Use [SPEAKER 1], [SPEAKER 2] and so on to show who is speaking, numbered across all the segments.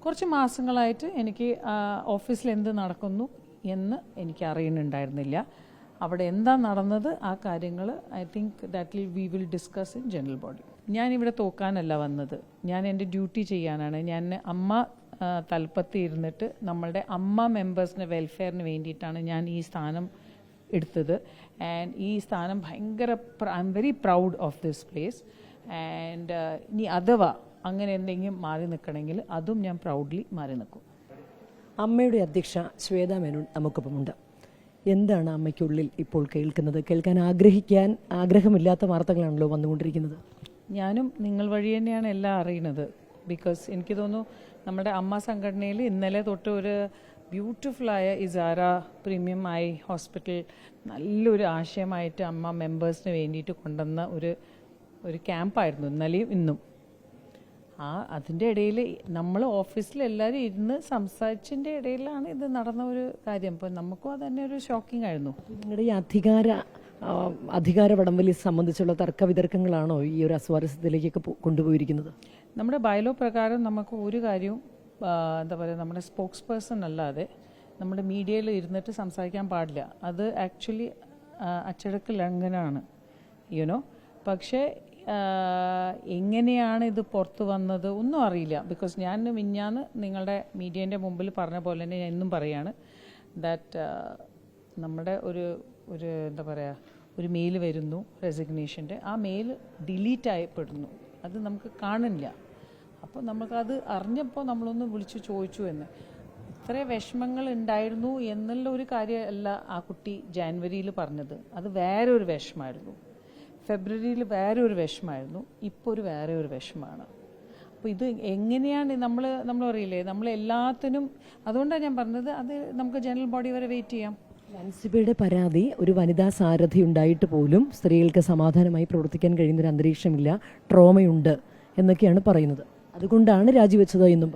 [SPEAKER 1] കുറച്ച് മാസങ്ങളായിട്ട് എനിക്ക് ഓഫീസിൽ എന്ത് നടക്കുന്നു എന്ന് എനിക്ക് അറിയുന്നുണ്ടായിരുന്നില്ല. അവിടെ എന്താ നടന്നത് ആ കാര്യങ്ങൾ I think we will discuss in general body. ഞാനിവിടെ തോക്കാനല്ല വന്നത്, ഞാൻ എൻ്റെ ഡ്യൂട്ടി ചെയ്യാനാണ്. ഞാൻ അമ്മ തലപ്പത്ത് ഇരുന്നിട്ട് നമ്മളുടെ അമ്മ മെമ്പേഴ്സിൻ്റെ വെൽഫെയറിന് വേണ്ടിയിട്ടാണ് ഞാൻ ഈ സ്ഥാനം എടുത്തത്. ആൻഡ് ഈ സ്ഥാനം ഭയങ്കര I am very proud of this place. And ഇനി അഥവാ അങ്ങനെ എന്തെങ്കിലും മാറി നിൽക്കണമെങ്കിൽ അതും ഞാൻ പ്രൗഡ്ലി മാറി നിൽക്കും.
[SPEAKER 2] അമ്മയുടെ അധ്യക്ഷ ശ്വേത മേനോൻ നമുക്കൊപ്പമുണ്ട്. എന്താണ് അമ്മയ്ക്കുള്ളിൽ ഇപ്പോൾ കേൾക്കുന്നത്? കേൾക്കാൻ ആഗ്രഹമില്ലാത്ത വാർത്തകളാണല്ലോ വന്നുകൊണ്ടിരിക്കുന്നത്.
[SPEAKER 1] ഞാനും നിങ്ങൾ വഴി തന്നെയാണ് എല്ലാം അറിയുന്നത്. ബിക്കോസ് എനിക്ക് തോന്നുന്നു നമ്മുടെ അമ്മ സംഘടനയിൽ ഇന്നലെ തൊട്ട് ഒരു ബ്യൂട്ടിഫുള്ളായ ഇസാര പ്രീമിയം ഐ ഹോസ്പിറ്റൽ നല്ലൊരു ആശയമായിട്ട് അമ്മ മെമ്പേഴ്സിന് വേണ്ടിയിട്ട് കൊണ്ടുവന്ന ഒരു ക്യാമ്പായിരുന്നു ഇന്നലെയും ഇന്നും. അതിൻ്റെ ഇടയിൽ നമ്മൾ ഓഫീസിൽ എല്ലാവരും ഇരുന്ന് സംസാരിച്ചതിൻ്റെ ഇടയിലാണ് ഇത് നടന്ന ഒരു കാര്യം. അപ്പോൾ നമുക്കും അത് തന്നെ ഒരു ഷോക്കിംഗ് ആയിരുന്നു.
[SPEAKER 2] നിങ്ങളുടെ ഈ അധികാര വടംവലി സംബന്ധിച്ചുള്ള തർക്കവിതർക്കങ്ങളാണോ ഈ ഒരു അസ്വാരസ്യത്തിലേക്കൊക്കെ കൊണ്ടുപോയിരിക്കുന്നത്?
[SPEAKER 1] നമ്മുടെ ബയലോ പ്രകാരം നമുക്ക് ഒരു കാര്യവും എന്താ പറയുക, നമ്മുടെ സ്പോക്സ് പേഴ്സൺ അല്ലാതെ നമ്മുടെ മീഡിയയിൽ ഇരുന്നിട്ട് സംസാരിക്കാൻ പാടില്ല. അത് ആക്ച്വലി അച്ചടക്ക ലംഘനമാണ്, യുനോ. പക്ഷേ എങ്ങനെയാണ് ഇത് പുറത്തു വന്നത് ഒന്നും അറിയില്ല. ബിക്കോസ് ഞാൻ മിഞ്ഞാന്ന് നിങ്ങളുടെ മീഡിയേൻ്റെ മുമ്പിൽ പറഞ്ഞ പോലെ തന്നെ ഞാൻ എന്നും പറയാണ് ദാറ്റ് നമ്മുടെ ഒരു എന്താ പറയുക, ഒരു മെയിൽ വരുന്നു റെസിഗ്നേഷൻ്റെ. ആ മെയിൽ ഡിലീറ്റ് ആയപ്പെടുന്നു, അത് നമുക്ക് കാണില്ല. അപ്പോൾ നമുക്കത് അറിഞ്ഞപ്പോൾ നമ്മളൊന്ന് വിളിച്ചു ചോദിച്ചു എന്ന്. ഇത്ര വിഷമങ്ങൾ ഉണ്ടായിരുന്നു എന്നുള്ള ഒരു കാര്യമല്ല ആ കുട്ടി ജാനുവരിയിൽ പറഞ്ഞത്. അത് വേറെ ഒരു വിഷമമായിരുന്നു. ഫെബ്രുവരിയിൽ വേറെ ഒരു വിഷമമായിരുന്നു. ഇപ്പോൾ വേറെ ഒരു വിഷമമാണ്. അപ്പോൾ ഇത് എങ്ങനെയാണ് നമ്മൾ അറിയില്ലേ, നമ്മളെല്ലാത്തിനും. അതുകൊണ്ടാണ് ഞാൻ പറഞ്ഞത് അത് നമുക്ക് ജനറൽ ബോഡി വരെ വെയിറ്റ് ചെയ്യാം.
[SPEAKER 2] അൻസിബയുടെ പരാതി ഒരു വനിതാ സാരഥി ഉണ്ടായിട്ട് പോലും സ്ത്രീകൾക്ക് സമാധാനമായി പ്രവർത്തിക്കാൻ കഴിയുന്നൊരു അന്തരീക്ഷമില്ല, ട്രോമയുണ്ട് എന്നൊക്കെയാണ് പറയുന്നത്. അതുകൊണ്ടാണ് രാജിവെച്ചത് എന്നും.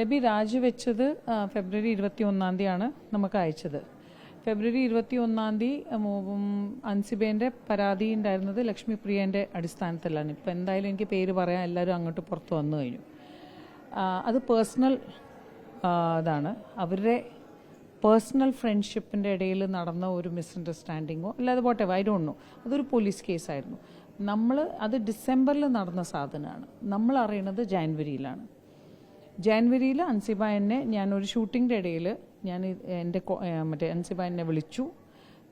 [SPEAKER 1] ലബി രാജിവെച്ചത് ഫെബ്രുവരി 21 നമുക്ക് അയച്ചത്. ഫെബ്രുവരി 21 അൻസിബേൻ്റെ പരാതി ഉണ്ടായിരുന്നത് ലക്ഷ്മി പ്രിയൻ്റെ അടിസ്ഥാനത്തിലാണ്. ഇപ്പം എന്തായാലും എനിക്ക് പേര് പറയാൻ എല്ലാവരും അങ്ങോട്ട് പുറത്ത് വന്നു കഴിഞ്ഞു. അത് പേഴ്സണൽ ഇതാണ്, അവരുടെ പേഴ്സണൽ ഫ്രണ്ട്ഷിപ്പിൻ്റെ ഇടയിൽ നടന്ന ഒരു മിസ്അണ്ടർസ്റ്റാൻഡിങ്ങോ അല്ലാതെ പോട്ടെ, ഐ ഡോണ്ട് നോ. അതൊരു പോലീസ് കേസായിരുന്നു. അത് ഡിസംബറിൽ നടന്ന സാധനമാണ്. നമ്മൾ അറിയണത് ജാനുവരിയിലാണ്. ജാനുവരിയിൽ അൻസിബ എന്നെ, ഞാനൊരു ഷൂട്ടിങ്ങിൻ്റെ ഇടയിൽ എൻ്റെ അൻസിബ എന്നെ വിളിച്ചു.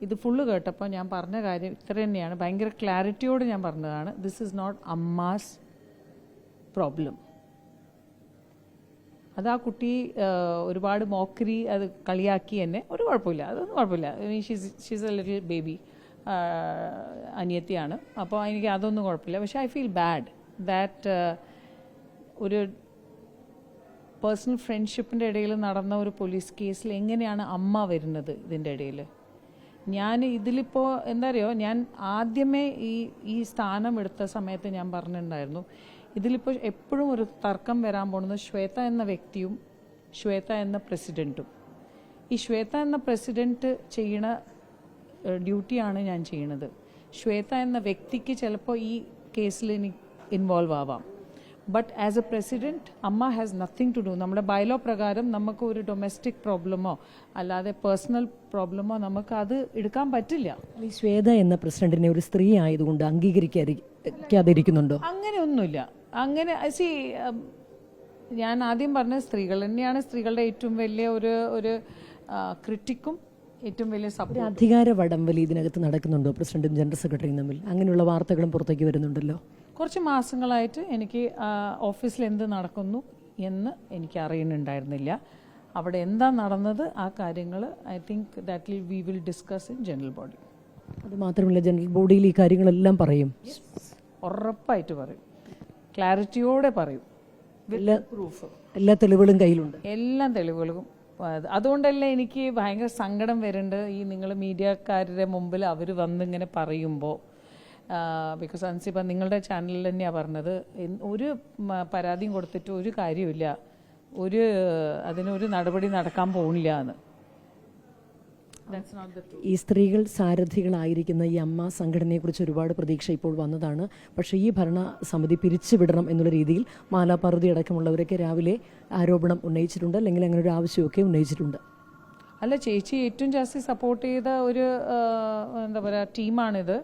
[SPEAKER 1] ഇത് ഫുള്ള് കേട്ടപ്പോൾ ഞാൻ പറഞ്ഞ കാര്യം ഇത്ര തന്നെയാണ്, ഭയങ്കര ക്ലാരിറ്റിയോട് ഞാൻ പറഞ്ഞതാണ്. This is not AMMA's problem. അത് ആ കുട്ടി ഒരുപാട് മോക്കറി, അത് കളിയാക്കി എന്നെ. ഒരു കുഴപ്പമില്ല, അതൊന്നും കുഴപ്പമില്ല. ഷീസ് എ ലിറ്റിൽ ബേബി, അനിയത്തിയാണ്. അപ്പോൾ എനിക്ക് അതൊന്നും കുഴപ്പമില്ല. പക്ഷേ ഐ ഫീൽ ബാഡ് ദാറ്റ് ഒരു പേഴ്സണൽ ഫ്രണ്ട്ഷിപ്പിൻ്റെ ഇടയിൽ നടന്ന ഒരു പോലീസ് കേസിൽ എങ്ങനെയാണ് അമ്മ വരുന്നത് ഇതിൻ്റെ ഇടയിൽ? ഞാൻ ഇതിലിപ്പോൾ എന്താ അറിയോ, ഞാൻ ആദ്യമേ ഈ സ്ഥാനം എടുത്ത സമയത്ത് ഞാൻ പറഞ്ഞിട്ടുണ്ടായിരുന്നു, ഇതിലിപ്പോൾ എപ്പോഴും ഒരു തർക്കം വരാൻ പോകുന്നത് ശ്വേത എന്ന വ്യക്തിയും ശ്വേത എന്ന പ്രസിഡൻറ്റും. ഈ ശ്വേത എന്ന പ്രസിഡൻറ്റ് ചെയ്യണ ഡ്യൂട്ടിയാണ് ഞാൻ ചെയ്യണത്. ശ്വേത എന്ന വ്യക്തിക്ക് ചിലപ്പോൾ ഈ കേസിൽ ഇൻവോൾവ് ആവാം. ബട്ട് ആസ് എ പ്രസിഡൻറ്റ് അമ്മ ഹാസ് നത്തിങ് ടു ഡു. നമ്മുടെ ബയലോ പ്രകാരം നമുക്ക് ഒരു ഡൊമസ്റ്റിക് പ്രോബ്ലമോ അല്ലാതെ പേഴ്സണൽ പ്രോബ്ലമോ നമുക്ക് അത് എടുക്കാൻ പറ്റില്ല.
[SPEAKER 2] ഈ ശ്വേത എന്ന പ്രസിഡന്റിനെ ഒരു സ്ത്രീ ആയതുകൊണ്ട് അംഗീകരിക്കാതിരിക്കുന്നുണ്ടോ?
[SPEAKER 1] അങ്ങനെയൊന്നുമില്ല. അങ്ങനെ ഞാൻ ആദ്യം പറഞ്ഞ സ്ത്രീകൾ തന്നെയാണ് സ്ത്രീകളുടെ ഏറ്റവും വലിയ ഒരു ക്രിറ്റിക്കും ഏറ്റവും വലിയ സപ്പോർട്ട്.
[SPEAKER 2] അധികാര വടംവലി ഇതിനകത്ത് നടക്കുന്നുണ്ടോ പ്രസിഡന്റും ജനറൽ സെക്രട്ടറിയും തമ്മിൽ? അങ്ങനെയുള്ള വാർത്തകളും പുറത്തേക്ക് വരുന്നുണ്ടല്ലോ.
[SPEAKER 1] കുറച്ച് മാസങ്ങളായിട്ട് എനിക്ക് ഓഫീസിൽ എന്ത് നടക്കുന്നു എന്ന് എനിക്ക് അറിയുന്നുണ്ടായിരുന്നില്ല. അവിടെ എന്താ നടന്നത് ആ കാര്യങ്ങൾ I think we will discuss in general body.
[SPEAKER 2] അത് മാത്രമല്ല, ജനറൽ ബോഡിയിൽ ഈ കാര്യങ്ങളെല്ലാം പറയും,
[SPEAKER 1] ഉറപ്പായിട്ട് പറയും, ക്ലാരിറ്റിയോടെ പറയും. പ്രൂഫ്,
[SPEAKER 2] എല്ലാ തെളിവുകളും കയ്യിലുണ്ട്,
[SPEAKER 1] എല്ലാ തെളിവുകളും. അതുകൊണ്ടല്ലേ എനിക്ക് ഭയങ്കര സങ്കടം വരുന്നുണ്ട് ഈ നിങ്ങൾ മീഡിയക്കാരുടെ മുമ്പിൽ അവർ വന്നിങ്ങനെ പറയുമ്പോൾ. ബിക്കോസ് അൻസിബ നിങ്ങളുടെ ചാനലിൽ തന്നെയാണ് പറഞ്ഞത്, ഒരു പരാതിയും കൊടുത്തിട്ട് ഒരു കാര്യമില്ല, അതിനൊരു നടപടി നടക്കാൻ പോകുന്നില്ല എന്ന്. That's not the truth.
[SPEAKER 2] ഈ സ്ത്രീകൾ സാരഥികളായിരിക്കുന്ന ഈ അമ്മ സംഘടനയെക്കുറിച്ച് ഒരുപാട് പ്രതീക്ഷ ഇപ്പോൾ വന്നതാണ്. പക്ഷേ ഈ ഭരണ സമിതി പിരിച്ചുവിടണം എന്നുള്ള രീതിയിൽ മാലാപാർവതി അടക്കമുള്ളവരൊക്കെ രാവിലെ ആരോപണം ഉന്നയിച്ചിട്ടുണ്ട്, അല്ലെങ്കിൽ അങ്ങനെ ഒരു ആവശ്യമൊക്കെ ഉന്നയിച്ചിട്ടുണ്ട്.
[SPEAKER 1] അല്ല, ചേച്ചി ഏറ്റവും ജാസ്തി സപ്പോർട്ട് ചെയ്ത ഒരു എന്താ പറയുക ടീമാണിത്.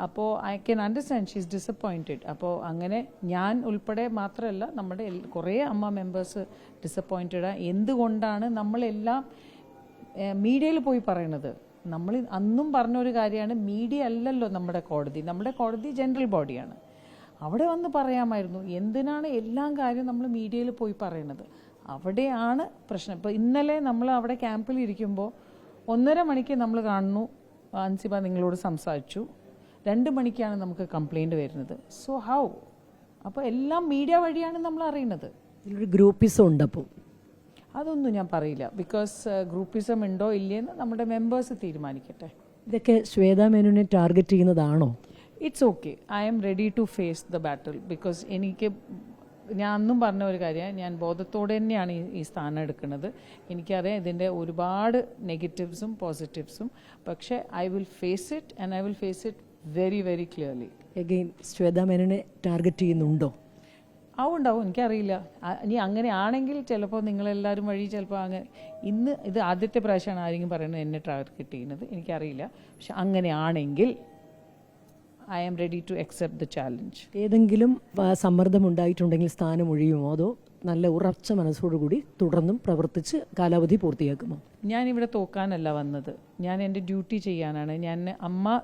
[SPEAKER 1] അപ്പോൾ I can understand she is disappointed. അപ്പോൾ അങ്ങനെ ഞാൻ ഉൾപ്പെടെ മാത്രമല്ല, നമ്മുടെ കുറേ അമ്മ മെമ്പേഴ്സ് ഡിസപ്പോയിൻറ്റഡാണ്. എന്തുകൊണ്ടാണ് നമ്മളെല്ലാം മീഡിയയിൽ പോയി പറയണത്? നമ്മൾ അന്നും പറഞ്ഞൊരു കാര്യമാണ്, മീഡിയ അല്ലല്ലോ നമ്മുടെ കോടതി ജനറൽ ബോഡിയാണ്. അവിടെ വന്ന് പറയാമായിരുന്നു. എന്തിനാണ് എല്ലാം കാര്യം നമ്മൾ മീഡിയയിൽ പോയി പറയണത്? അവിടെയാണ് പ്രശ്നം. ഇപ്പോൾ ഇന്നലെ നമ്മൾ അവിടെ ക്യാമ്പിൽ ഇരിക്കുമ്പോൾ 1.5 മണിക്ക് നമ്മൾ കാണുന്നു അൻസിബ നിങ്ങളോട് സംസാരിച്ചു, 2 മണിക്കാണ് നമുക്ക് കംപ്ലൈൻറ്റ് വരുന്നത്. So how? അപ്പോൾ എല്ലാം മീഡിയ വഴിയാണ് നമ്മൾ അറിയുന്നത്.
[SPEAKER 2] ഇതിലൊരു ഗ്രൂപ്പിസം ഉണ്ട്. അപ്പോൾ
[SPEAKER 1] അതൊന്നും ഞാൻ പറയില്ല. ബിക്കോസ് ഗ്രൂപ്പിസം ഉണ്ടോ ഇല്ലയെന്ന് നമ്മുടെ മെമ്പേഴ്സ് തീരുമാനിക്കട്ടെ.
[SPEAKER 2] ഇതൊക്കെ ശ്വേതാ മേനോനെ ടാർഗറ്റ് ചെയ്യുന്നതാണോ?
[SPEAKER 1] It's okay. I am ready to face the battle. Because ഞാൻ അന്നും പറഞ്ഞ ഒരു കാര്യം, ഞാൻ ബോധത്തോടെ തന്നെയാണ് ഈ സ്ഥാനം എടുക്കുന്നത്. എനിക്കറിയാം ഇതിൻ്റെ ഒരുപാട് നെഗറ്റീവ്സും പോസിറ്റീവ്സും. പക്ഷേ I will face it, and I will face it very very clearly.
[SPEAKER 2] Again Shweta മേനോനെ ടാർഗറ്റ് ചെയ്യുന്നുണ്ടോ?
[SPEAKER 1] ഉണ്ടാവും, എനിക്കറിയില്ല. ഇനി അങ്ങനെ ആണെങ്കിൽ ചിലപ്പോൾ നിങ്ങളെല്ലാവരും വഴി ചിലപ്പോൾ അങ്ങനെ ഇത് ആദ്യത്തെ പ്രാവശ്യമാണ് ആരെങ്കിലും പറയുന്നത് എന്നെ ടാർഗറ്റ് ചെയ്യുന്നത്, എനിക്കറിയില്ല. പക്ഷെ അങ്ങനെയാണെങ്കിൽ I am ready to accept the challenge.
[SPEAKER 2] ഏതെങ്കിലും സമ്മർദ്ദം ഉണ്ടായിട്ടുണ്ടെങ്കിൽ സ്ഥാനം ഒഴിയുമോ, അതോ നല്ല ഉറച്ച മനസ്സോടുകൂടി തുടർന്നും പ്രവർത്തിച്ച് കാലാവധി പൂർത്തിയാക്കുമോ?
[SPEAKER 1] ഞാനിവിടെ തോക്കാനല്ല വന്നത്, ഞാൻ എൻ്റെ ഡ്യൂട്ടി ചെയ്യാനാണ്. ഞാൻ അമ്മ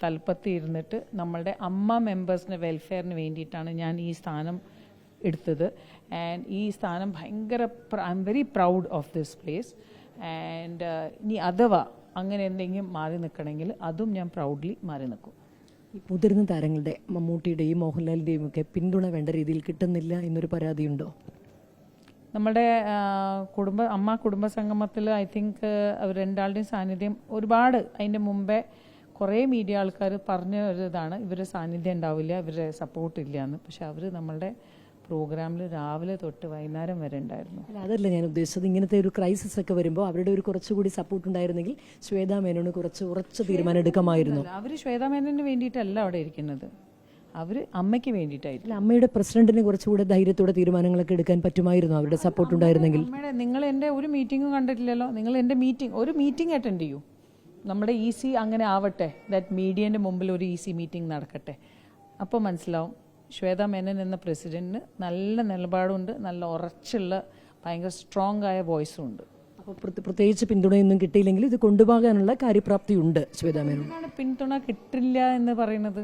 [SPEAKER 1] തലപ്പത്ത് ഇരുന്നിട്ട് നമ്മളുടെ അമ്മ മെമ്പേഴ്സിൻ്റെ വെൽഫെയറിന് വേണ്ടിയിട്ടാണ് ഞാൻ ഈ സ്ഥാനം എടുത്തത്. ആൻഡ് ഈ സ്ഥാനം ഭയങ്കര I am very proud of this place. And ഇനി അഥവാ അങ്ങനെ എന്തെങ്കിലും മാറി നിൽക്കണമെങ്കിൽ അതും ഞാൻ പ്രൗഡ്ലി മാറി നിൽക്കും.
[SPEAKER 2] ഈ മുതിർന്ന താരങ്ങളുടെ മമ്മൂട്ടിയുടെയും മോഹൻലാലിൻ്റെയും ഒക്കെ പിന്തുണ വേണ്ട രീതിയിൽ കിട്ടുന്നില്ല എന്നൊരു പരാതിയുണ്ടോ?
[SPEAKER 1] നമ്മുടെ കുടുംബ സംഗമത്തിൽ ഐ തിങ്ക് അവർ രണ്ടാളുടെയും സാന്നിധ്യം ഒരുപാട് അതിൻ്റെ മുമ്പേ കുറേ മീഡിയ ആൾക്കാർ പറഞ്ഞ ഒരു ഇതാണ്, ഇവരുടെ സാന്നിധ്യം ഉണ്ടാവില്ല, ഇവരുടെ സപ്പോർട്ട് ഇല്ല എന്ന്. പക്ഷെ അവർ നമ്മളുടെ പ്രോഗ്രാമിൽ രാവിലെ തൊട്ട് വൈകുന്നേരം വരെ ഉണ്ടായിരുന്നു.
[SPEAKER 2] അല്ല, അതല്ല ഞാൻ ഉദ്ദേശിച്ചത്. ഇങ്ങനത്തെ ഒരു ക്രൈസിസ് ഒക്കെ വരുമ്പോൾ അവരുടെ ഒരു കുറച്ചുകൂടി സപ്പോർട്ട് ഉണ്ടായിരുന്നെങ്കിൽ ശ്വേതാ മേനോന് കുറച്ച് ഉറച്ച തീരുമാനം എടുക്കാമായിരുന്നു.
[SPEAKER 1] അവർ ശ്വേതാ മേനോന് വേണ്ടിയിട്ടല്ല അവിടെ ഇരിക്കുന്നത്, അവർ അമ്മയ്ക്ക് വേണ്ടിയിട്ടായിരുന്നു.
[SPEAKER 2] അല്ല, അമ്മയുടെ പ്രസിഡന്റിന് കുറച്ചുകൂടെ ധൈര്യത്തോടെ തീരുമാനങ്ങളൊക്കെ എടുക്കാൻ പറ്റുമായിരുന്നു അവരുടെ സപ്പോർട്ട് ഉണ്ടായിരുന്നെങ്കിൽ.
[SPEAKER 1] നിങ്ങൾ എൻ്റെ ഒരു മീറ്റിംഗും കണ്ടിട്ടില്ലല്ലോ. നിങ്ങൾ എൻ്റെ ഒരു മീറ്റിംഗ് അറ്റൻഡ് ചെയ്യൂ. നമ്മുടെ EC അങ്ങനെ ആവട്ടെ, ദാറ്റ് മീഡിയൻ്റെ മുമ്പിൽ ഒരു EC മീറ്റിംഗ് നടക്കട്ടെ. അപ്പോൾ മനസ്സിലാവും ശ്വേതാ മേനൻ എന്ന പ്രസിഡന്റിന് നല്ല നിലപാടുണ്ട്, നല്ല ഉറച്ചുള്ള ഭയങ്കര സ്ട്രോങ് ആയ വോയിസും ഉണ്ട്.
[SPEAKER 2] അപ്പോൾ പ്രത്യേകിച്ച് പിന്തുണയൊന്നും കിട്ടിയില്ലെങ്കിൽ ഇത് കൊണ്ടുപോകാനുള്ള കാര്യപ്രാപ്തി ഉണ്ട് ശ്വേതാ മേനോൻ.
[SPEAKER 1] എന്താണ് പിന്തുണ കിട്ടില്ല എന്ന് പറയുന്നത്?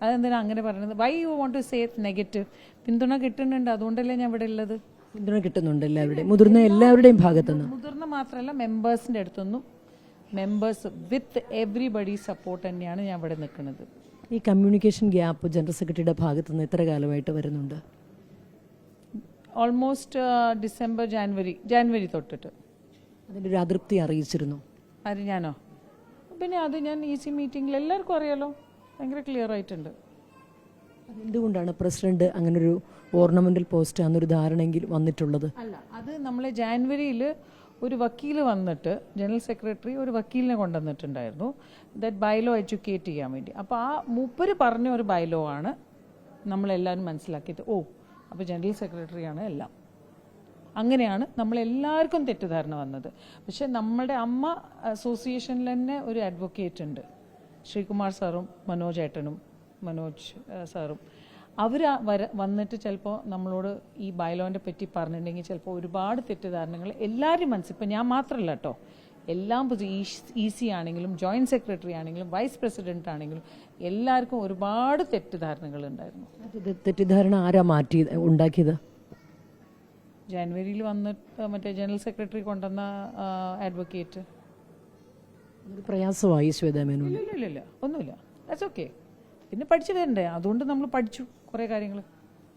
[SPEAKER 1] അതെന്തിനാ അങ്ങനെ പറയുന്നത്? Why you want to say negative? പിന്തുണ കിട്ടുന്നുണ്ട്, അതുകൊണ്ടല്ലേ ഞാൻ ഇവിടെ ഉള്ളത്.
[SPEAKER 2] പിന്തുണ കിട്ടുന്നുണ്ട് എല്ലാവരുടെയും, മുതിർന്ന എല്ലാവരുടെയും ഭാഗത്തുനിന്ന്.
[SPEAKER 1] മുതിർന്ന മാത്രമല്ല, മെമ്പേഴ്സിൻ്റെ അടുത്തുനിന്നും. മെമ്പേഴ്സ് വിത്ത് എവ്രിബഡി സപ്പോർട്ട് തന്നെയാണ് ഞാൻ ഇവിടെ നിൽക്കുന്നത്.
[SPEAKER 2] ഈ കമ്മ്യൂണിക്കേഷൻ ഗ്യാപ്പ് ജനറൽ സെക്രട്ടറിയുടെ ഭാഗത്തു നിന്ന് എത്ര കാലമായിട്ട് വരുന്നുണ്ട്?
[SPEAKER 1] ഓൾമോസ്റ്റ് ഡിസംബർ ജാനുവരി തൊട്ടിട്ട്.
[SPEAKER 2] അതിൻ്റെ ഒരു അതൃപ്തി അറിയിച്ചിരുന്നു?
[SPEAKER 1] ആര്, ഞാനോ? പിന്നെ അത് ഞാൻ EC മീറ്റിങ്ങിൽ എല്ലാവർക്കും അറിയാലോ, ഭയങ്കര ക്ലിയർ ആയിട്ടുണ്ട്.
[SPEAKER 2] എന്തുകൊണ്ടാണ് പ്രസിഡന്റ് അങ്ങനൊരു ഓർണമെന്റൽ പോസ്റ്റ് എന്നൊരു ധാരണയെങ്കിൽ വന്നിട്ടുള്ളത്?
[SPEAKER 1] അല്ല, അത് നമ്മൾ ജാനുവരിയിൽ ഒരു വക്കീൽ വന്നിട്ട്, ജനറൽ സെക്രട്ടറി ഒരു വക്കീലിനെ കൊണ്ടുവന്നിട്ടുണ്ടായിരുന്നു, ദാറ്റ് ബൈലോ എഡ്യൂക്കേറ്റ് ചെയ്യാൻ വേണ്ടി. അപ്പോൾ ആ മൂപ്പര് പറഞ്ഞ ഒരു ബൈലോ ആണ് നമ്മളെല്ലാവരും മനസ്സിലാക്കിയത്. അപ്പോൾ ജനറൽ സെക്രട്ടറിയാണ് എല്ലാം. അങ്ങനെയാണ് നമ്മളെല്ലാവർക്കും തെറ്റിദ്ധാരണ വന്നത്. പക്ഷേ നമ്മുടെ അമ്മ അസോസിയേഷനിൽ തന്നെ ഒരു അഡ്വക്കേറ്റ് ഉണ്ട്, ശ്രീകുമാർ സാറും മനോജ് സാറും. അവർ വന്നിട്ട് ചിലപ്പോൾ നമ്മളോട് ഈ ബൈലോൻ്റെ പറ്റി പറഞ്ഞിട്ടുണ്ടെങ്കിൽ ചിലപ്പോൾ ഒരുപാട് തെറ്റിദ്ധാരണകൾ എല്ലാവരും ഇപ്പം ഞാൻ മാത്രമല്ല കേട്ടോ, എല്ലാം EC ആണെങ്കിലും ജോയിൻറ്റ് സെക്രട്ടറി ആണെങ്കിലും വൈസ് പ്രസിഡന്റ് ആണെങ്കിലും എല്ലാവർക്കും ഒരുപാട് തെറ്റിദ്ധാരണകൾ ഉണ്ടായിരുന്നു.
[SPEAKER 2] തെറ്റിദ്ധാരണ ആരാ ഉണ്ടാക്കിയത്?
[SPEAKER 1] ജാനുവരിയിൽ വന്നിട്ട് മറ്റേ ജനറൽ സെക്രട്ടറി കൊണ്ടുവന്ന അഡ്വക്കേറ്റ്.
[SPEAKER 2] പ്രയാസമായി ശ്വേതാ മേനോൻ?
[SPEAKER 1] ഇല്ല, ഒന്നുമില്ല. That's okay. പിന്നെ പഠിച്ചു തരണ്ടേ, അതുകൊണ്ട് നമ്മൾ പഠിച്ചു കുറേ കാര്യങ്ങൾ.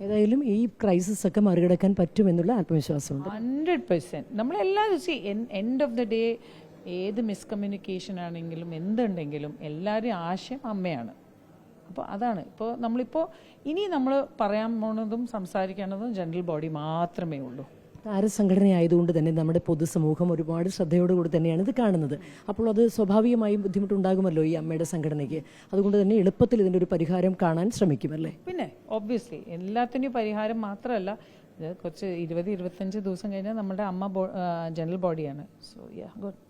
[SPEAKER 2] ഏതായാലും ഈ ക്രൈസിസ് ഒക്കെ മറികടക്കാൻ പറ്റുമെന്നുള്ള ആത്മവിശ്വാസമുണ്ട്.
[SPEAKER 1] 100%. നമ്മളെല്ലാവരും എൻഡ് ഓഫ് ദ ഡേ ഏത് മിസ്കമ്മ്യൂണിക്കേഷൻ ആണെങ്കിലും എന്തുണ്ടെങ്കിലും എല്ലാവരും ആശയം അമ്മയാണ്. അപ്പോൾ അതാണ് നമ്മളിപ്പോൾ ഇനി നമ്മൾ പറയാൻ പോണതും സംസാരിക്കേണ്ടതും ജനറൽ ബോഡി മാത്രമേ ഉള്ളൂ.
[SPEAKER 2] താരസംഘടന ആയതുകൊണ്ട് തന്നെ നമ്മുടെ പൊതുസമൂഹം ഒരുപാട് ശ്രദ്ധയോടുകൂടി തന്നെയാണ് ഇത് കാണുന്നത്. അപ്പോൾ അത് സ്വാഭാവികമായും ബുദ്ധിമുട്ടുണ്ടാകുമല്ലോ ഈ അമ്മയുടെ സംഘടനയ്ക്ക്. അതുകൊണ്ട് തന്നെ എളുപ്പത്തിൽ ഇതിൻ്റെ ഒരു പരിഹാരം കാണാൻ ശ്രമിക്കുമല്ലേ?
[SPEAKER 1] പിന്നെ ഒബ്വിയസ്ലി എല്ലാത്തിനും പരിഹാരം മാത്രമല്ല, ഇത് കുറച്ച് 20-25 ദിവസം കഴിഞ്ഞാൽ നമ്മുടെ അമ്മ ജനറൽ ബോഡിയാണ്. So yeah good.